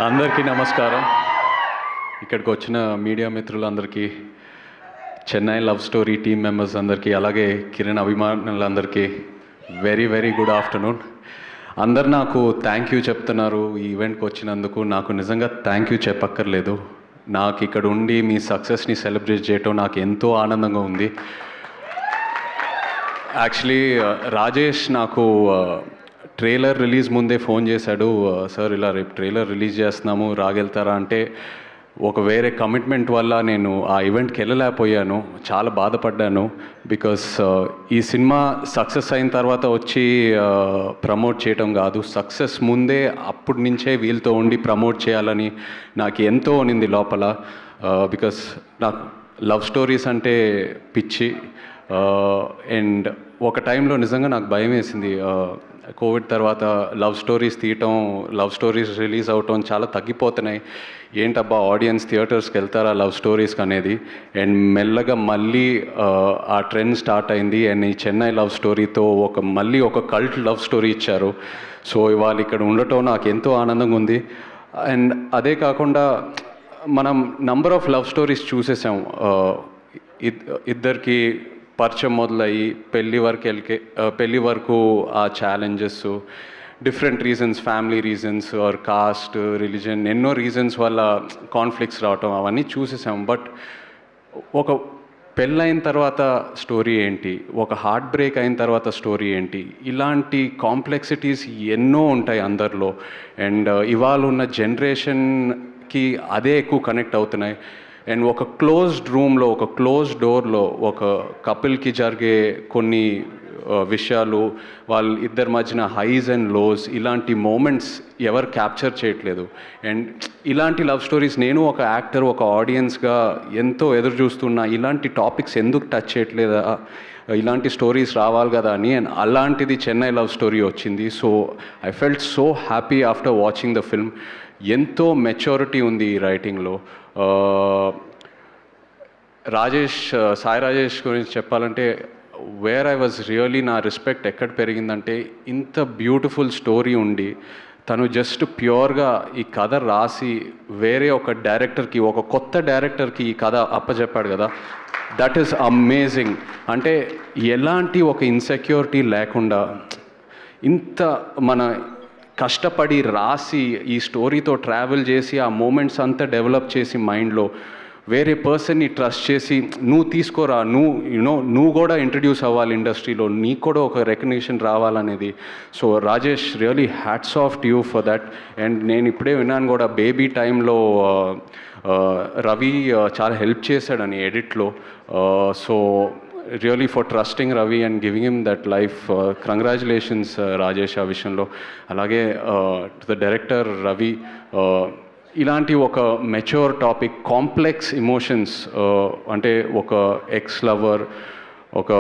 అందరికీ నమస్కారం. ఇక్కడికి వచ్చిన మీడియా మిత్రులందరికీ, Chennai love story team members అందరికీ, అలాగే కిరణ్ అభిమానులందరికీ వెరీ వెరీ గుడ్ ఆఫ్టర్నూన్. అందరు నాకు థ్యాంక్ యూ చెప్తున్నారు ఈ ఈవెంట్కి వచ్చినందుకు. నాకు నిజంగా థ్యాంక్ యూ చెప్పక్కర్లేదు. నాకు ఇక్కడ ఉండి మీ సక్సెస్ని సెలబ్రేట్ చేయటం నాకు ఎంతో ఆనందంగా ఉంది. యాక్చువల్లీ రాజేష్ నాకు ట్రైలర్ రిలీజ్ ముందే ఫోన్ చేశాడు, సార్ ఇలా రేపు ట్రైలర్ రిలీజ్ చేస్తున్నాము రాగెళ్తారా అంటే, ఒక వేరే కమిట్మెంట్ వల్ల నేను ఆ ఈవెంట్కి వెళ్ళలేకపోయాను. చాలా బాధపడ్డాను. బికాస్ ఈ సినిమా సక్సెస్ అయిన తర్వాత వచ్చి ప్రమోట్ చేయటం కాదు, సక్సెస్ ముందే అప్పటి నుంచే వీళ్ళతో ఉండి ప్రమోట్ చేయాలని నాకు ఎంతో ఉన్నింది లోపల. బికాస్ నాకు లవ్ స్టోరీస్ అంటే పిచ్చి. అండ్ ఒక టైంలో నిజంగా నాకు భయం వేసింది. కోవిడ్ తర్వాత లవ్ స్టోరీస్ తీయటం, లవ్ స్టోరీస్ రిలీజ్ అవటం చాలా తగ్గిపోతున్నాయి. ఏంటబ్బా ఆడియన్స్ థియేటర్స్కి వెళ్తారా లవ్ స్టోరీస్కి అనేది. అండ్ మెల్లగా మళ్ళీ ఆ ట్రెండ్ స్టార్ట్ అయింది. అండ్ ఈ చెన్నై లవ్ స్టోరీతో మళ్ళీ ఒక కల్ట్ లవ్ స్టోరీ ఇచ్చారు. సో ఇవాళ ఇక్కడ ఉండటం నాకు ఎంతో ఆనందంగా ఉంది. అండ్ అదే కాకుండా మనం నంబర్ ఆఫ్ లవ్ స్టోరీస్ చూసేసాం. ఇద్దరికి పరిచయం మొదలయ్యి పెళ్ళి వరకు ఆ challenges, different reasons, family reasons or caste, religion, ఎన్నో రీజన్స్ వల్ల కాన్ఫ్లిక్ట్స్ రావటం అవన్నీ చూసేసాం. బట్ ఒక పెళ్ళైన తర్వాత స్టోరీ ఏంటి, ఒక హార్ట్ బ్రేక్ అయిన తర్వాత స్టోరీ ఏంటి, ఇలాంటి కాంప్లెక్సిటీస్ ఎన్నో ఉంటాయి అందరిలో. అండ్ ఇవాళ ఉన్న జనరేషన్కి అదే ఎక్కువ కనెక్ట్ అవుతున్నాయి. అండ్ ఒక క్లోజ్డ్ రూమ్లో, ఒక క్లోజ్డ్ డోర్లో ఒక కపుల్కి జరిగే కొన్ని విషయాలు, వాళ్ళ ఇద్దరి మధ్యన హైస్ అండ్ లోస్, ఇలాంటి మూమెంట్స్ ఎవరు క్యాప్చర్ చేయట్లేదు. అండ్ ఇలాంటి లవ్ స్టోరీస్ నేను ఒక యాక్టర్, ఒక ఆడియన్స్గా ఎంతో ఎదురు చూస్తున్నా. ఇలాంటి టాపిక్స్ ఎందుకు టచ్ చేయట్లేదా, ఇలాంటి స్టోరీస్ రావాలి కదా అని. అండ్ అలాంటిది చెన్నై లవ్ స్టోరీ వచ్చింది. So I felt so happy after watching the film. ఎంతో మెచ్యూరిటీ ఉంది ఈ రైటింగ్లో. సాయి రాజేష్ గురించి చెప్పాలంటే, వేర్ ఐ వాజ్ రియలీ, నా రెస్పెక్ట్ ఎక్కడ పెరిగిందంటే, ఇంత బ్యూటిఫుల్ స్టోరీ ఉండి తను జస్ట్ ప్యూర్గా ఈ కథ రాసి వేరే ఒక డైరెక్టర్కి, ఒక కొత్త డైరెక్టర్కి ఈ కథ అప్పచెప్పాడు కదా, దట్ ఈస్ అమేజింగ్. అంటే ఎలాంటి ఒక ఇన్సెక్యూరిటీ లేకుండా ఇంత మన కష్టపడి రాసి ఈ స్టోరీతో ట్రావెల్ చేసి ఆ మూమెంట్స్ అంతా డెవలప్ చేసి మైండ్లో వేరే పర్సన్ని ట్రస్ట్ చేసి, నువ్వు తీసుకోరా, నువ్వు కూడా ఇంట్రడ్యూస్ అవ్వాలి ఇండస్ట్రీలో, నీకు కూడా ఒక రికగ్నిషన్ రావాలనేది. So Rajesh, really hats off to you for that. And నేను ఇప్పుడే విన్నాను కూడా, బేబీ టైంలో రవి చాలా హెల్ప్ చేశాడని ఎడిట్లో. So really for trusting Ravi and giving him that life. Congratulations Rajesh ఆ విషయంలో. అలాగే టు ద డైరెక్టర్ రవి, ఇలాంటి ఒక మెచ్యూర్ టాపిక్, కాంప్లెక్స్ ఇమోషన్స్, అంటే ఒక ఎక్స్ లవర్, ఒక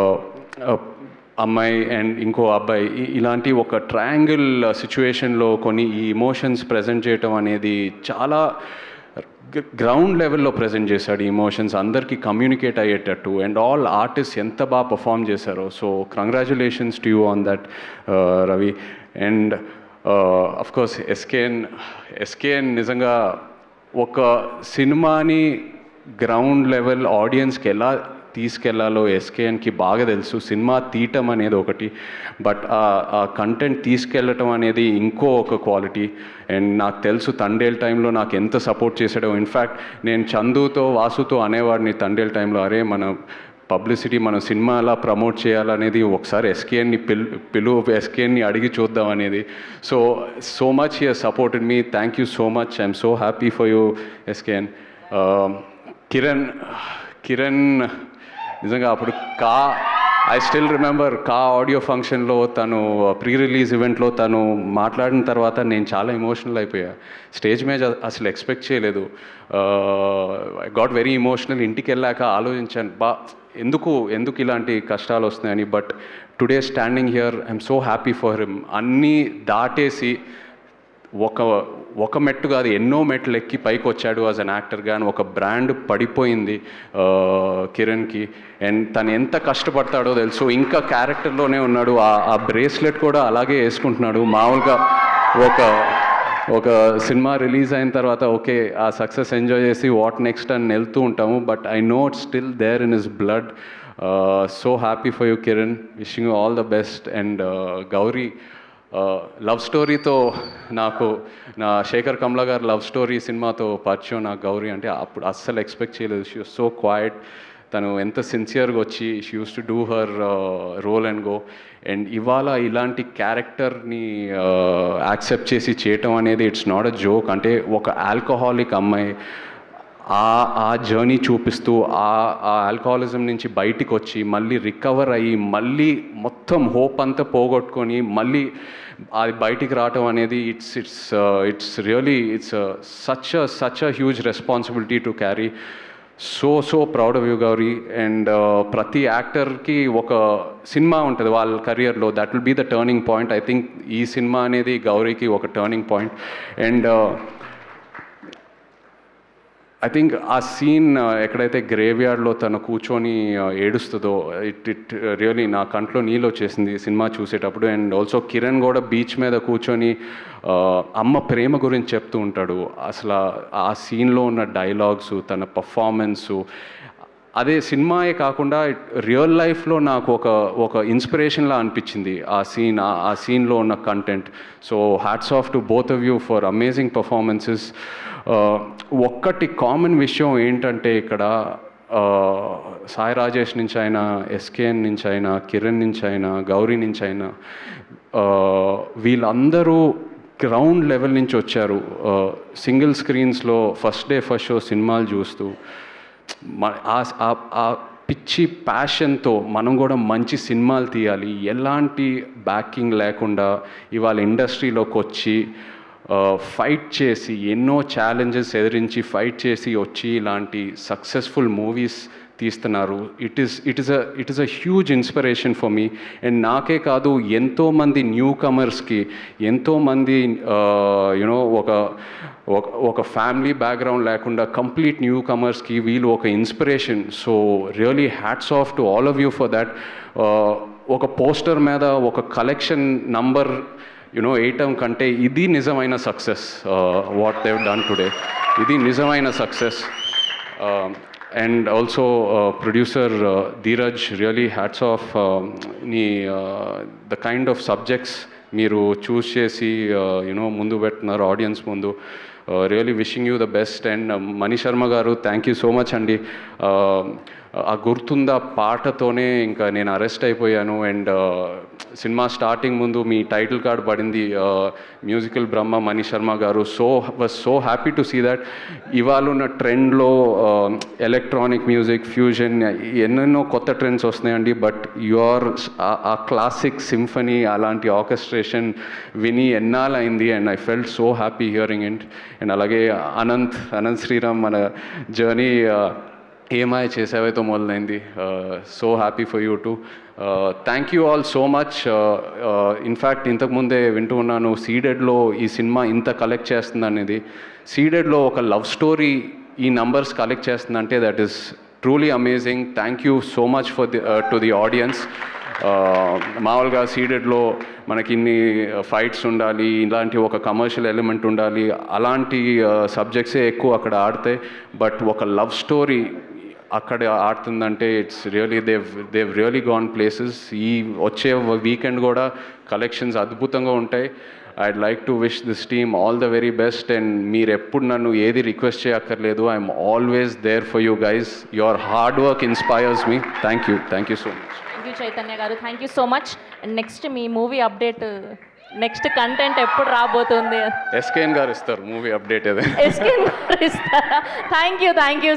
అమ్మాయి అండ్ ఇంకో అబ్బాయి, ఇలాంటి ఒక ట్రయాంగిల్ సిచ్యువేషన్లో కొన్ని ఈ ఇమోషన్స్ ప్రజెంట్ చేయటం అనేది చాలా గ్రౌండ్ లెవెల్లో ప్రజెంట్ చేశాడు. ఈ ఇమోషన్స్ అందరికీ కమ్యూనికేట్ అయ్యేటట్టు. అండ్ ఆల్ ఆర్టిస్ట్ ఎంత బాగా పర్ఫామ్ చేశారో. So congratulations to you on that Ravi. And of course SKN నిజంగా ఒక సినిమాని గ్రౌండ్ లెవెల్ ఆడియన్స్కి ఎలా తీసుకెళ్లాలో ఎస్కేఎన్కి బాగా తెలుసు. సినిమా తీయటం అనేది ఒకటి, బట్ ఆ కంటెంట్ తీసుకెళ్ళటం అనేది ఇంకో ఒక క్వాలిటీ. అండ్ నాకు తెలుసు తండేల్ టైంలో నాకు ఎంత సపోర్ట్ చేశాడో. ఇన్ఫ్యాక్ట్ నేను చందుతో, వాసుతో అనేవాడిని తండేల్ టైంలో, అరే మన పబ్లిసిటీ, మన సినిమా అలా ప్రమోట్ చేయాలనేది, ఒకసారి ఎస్కేఎన్ని అడిగి చూద్దాం అనేది. So much he has supported me. Thank you so much. I'm so happy for you SKN. Kiran నిజంగా అప్పుడు ఐ స్టిల్ రిమెంబర్ ఆడియో ఫంక్షన్లో తను ప్రీ రిలీజ్ ఈవెంట్లో తను మాట్లాడిన తర్వాత నేను చాలా ఎమోషనల్ అయిపోయా. స్టేజ్ మీద అసలు ఎక్స్పెక్ట్ చేయలేదు. I got very emotional. ఇంటికి వెళ్ళాక ఆలోచించాను, ఎందుకు ఇలాంటి కష్టాలు వస్తున్నాయని. But today standing here, I'm so happy for him. అన్నీ దాటేసి ఒక మెట్టు కాదు, ఎన్నో మెట్లు ఎక్కి పైకి వచ్చాడు యాజ్ అన్ యాక్టర్గా. ఒక బ్రాండ్ పడిపోయింది కిరణ్కి. అండ్ తను ఎంత కష్టపడతాడో తెలుసు. ఇంకా క్యారెక్టర్లోనే ఉన్నాడు. ఆ బ్రేస్లెట్ కూడా అలాగే వేసుకుంటున్నాడు. మామూలుగా ఒక సినిమా రిలీజ్ అయిన తర్వాత ఓకే ఆ సక్సెస్ ఎంజాయ్ చేసి వాట్ నెక్స్ట్ అని వెళ్తూ ఉంటాము, but I know it's still there in his blood. So happy for you Kiran, wishing you all the best. And Gauri love స్టోరీతో నాకు నా శేఖర్ కమ్లా గారు లవ్ స్టోరీ సినిమాతో పరిచయం నాకు గౌరీ అంటే అప్పుడు అస్సలు ఎక్స్పెక్ట్ చేయలేదు. షీ వాజ్ సో క్వైట్, తను ఎంత సిన్సియర్గా వచ్చి she use to do her role and go. And ఇవాళ ఇలాంటి క్యారెక్టర్ని యాక్సెప్ట్ చేసి చేయటం అనేది ఇట్స్ నాట్ అ జోక్. అంటే ఒక ఆల్కహాలిక్ అమ్మాయి ఆ జర్నీ చూపిస్తూ ఆ ఆల్కహాలిజం నుంచి బయటికి వచ్చి మళ్ళీ రికవర్ అయ్యి మళ్ళీ మొత్తం హోప్ అంతా పోగొట్టుకొని మళ్ళీ అది బయటికి రావటం అనేది it's really such a huge responsibility to carry. So proud of you Gauri. And ప్రతి యాక్టర్కి ఒక సినిమా ఉంటుంది వాళ్ళ కెరియర్లో, that will be the turning point. I think ఈ సినిమా అనేది గౌరీకి ఒక turning point. And I think ఆ సీన్ ఎక్కడైతే గ్రేవ్యార్డ్లో తను కూర్చొని ఏడుస్తుందో ఇట్ రియలీ నా కంట్లో నీళ్ళు వచ్చేసింది సినిమా చూసేటప్పుడు. అండ్ ఆల్సో కిరణ్ కూడా బీచ్ మీద కూర్చొని అమ్మ ప్రేమ గురించి చెప్తూ ఉంటాడు. అసలు ఆ సీన్లో ఉన్న డైలాగ్స్, తన పర్ఫార్మెన్సు, అదే సినిమాయే కాకుండా రియల్ లైఫ్లో నాకు ఒక ఇన్స్పిరేషన్లా అనిపించింది ఆ సీన్లో ఉన్న content. So hats off to both of you for amazing performances. ఒక్కటి కామన్ విషయం ఏంటంటే ఇక్కడ సాయి రాజేష్ నుంచి అయినా, ఎస్కేఎన్ నుంచి అయినా, కిరణ్ నుంచి అయినా, గౌరీ నుంచి అయినా, వీళ్ళందరూ గ్రౌండ్ లెవెల్ నుంచి వచ్చారు. సింగిల్ స్క్రీన్స్లో ఫస్ట్ డే ఫస్ట్ షో సినిమాలు చూస్తూ ఆ పిచ్చి ప్యాషన్తో మనం కూడా మంచి సినిమాలు తీయాలి, ఎలాంటి బ్యాకింగ్ లేకుండా ఇవాళ ఇండస్ట్రీలోకి వచ్చి ఫైట్ చేసి ఎన్నో ఛాలెంజెస్ ఎదిరించి ఫైట్ చేసి వచ్చి ఇలాంటి సక్సెస్ఫుల్ మూవీస్ తీస్తున్నారు. It is a huge inspiration for me. And నాకే కాదు, ఎంతోమంది న్యూ కమర్స్కి, ఎంతోమంది యునో ఒక ఫ్యామిలీ బ్యాక్గ్రౌండ్ లేకుండా కంప్లీట్ న్యూ కమర్స్కి వీళ్ళు ఒక inspiration. So really hats off to all of you for that. ఒక పోస్టర్ మీద ఒక కలెక్షన్ నంబర్ వేయటం కంటే ఇది నిజమైన success. What Dev done today, ఇది నిజమైన success. And also producer Dheeraj, really hats of. The kind of subjects మీరు చూస్ చేసి ముందు పెడుతున్నారు ఆడియన్స్ ముందు. Really wishing you the best. And Mani Sharma గారు, థ్యాంక్ యూ సో మచ్ అండి. ఆ గుర్తుందా పాటతోనే ఇంకా నేను అరెస్ట్ అయిపోయాను. అండ్ సినిమా స్టార్టింగ్ ముందు మీ టైటిల్ కార్డ్ పడింది musical Brahma Mani Sharma garu. Was so happy to see that. ఇవాళ ఉన్న ట్రెండ్లో ఎలక్ట్రానిక్ మ్యూజిక్, ఫ్యూజన్, ఎన్నెన్నో కొత్త ట్రెండ్స్ వస్తున్నాయండి. బట్ ఆ క్లాసిక్ సింఫనీ అలాంటి ఆర్కెస్ట్రేషన్ విని ఎన్నాళ్ళైంది. And I felt so happy hearing it. And అలాగే అనంత్ శ్రీరామ్, మన జర్నీ ఏమాయ చేసేవైతే మొదలైంది. So happy for you too. Thank you all so much. In fact ఇంతకుముందే వింటూ ఉన్నాను సీడెడ్లో ఈ సినిమా ఇంత కలెక్ట్ చేస్తుంది అనేది. సీడెడ్లో ఒక లవ్ స్టోరీ ఈ నంబర్స్ కలెక్ట్ చేస్తుందంటే that is truly amazing. Thank you so much for to the audience. మామూలుగా సీడెడ్లో మనకి ఇన్ని ఫైట్స్ ఉండాలి, ఇలాంటి ఒక కమర్షియల్ ఎలిమెంట్ ఉండాలి, అలాంటి సబ్జెక్ట్సే ఎక్కువ అక్కడ ఆడితే. బట్ ఒక లవ్ స్టోరీ అక్కడ ఆడుతుందంటే it's really they've really gone places. ఈ వచ్చే వీకెండ్ కూడా కలెక్షన్స్ అద్భుతంగా ఉంటాయి. I'd like to wish this team all the very best. And మీరు ఎప్పుడు నన్ను ఏది రిక్వెస్ట్ చేయక్కర్లేదు. I'm always there for you guys. Your hard work inspires me. Thank you so much. Thank you Chaitanya garu, thank you so much. And next మీ movie update, next content ఎప్పుడు రాబోతుంది? SKN గారు ఇస్తారు మూవీ అప్డేట్. ఎస్కేఎన్ గారు ఇస్తారా? Thank you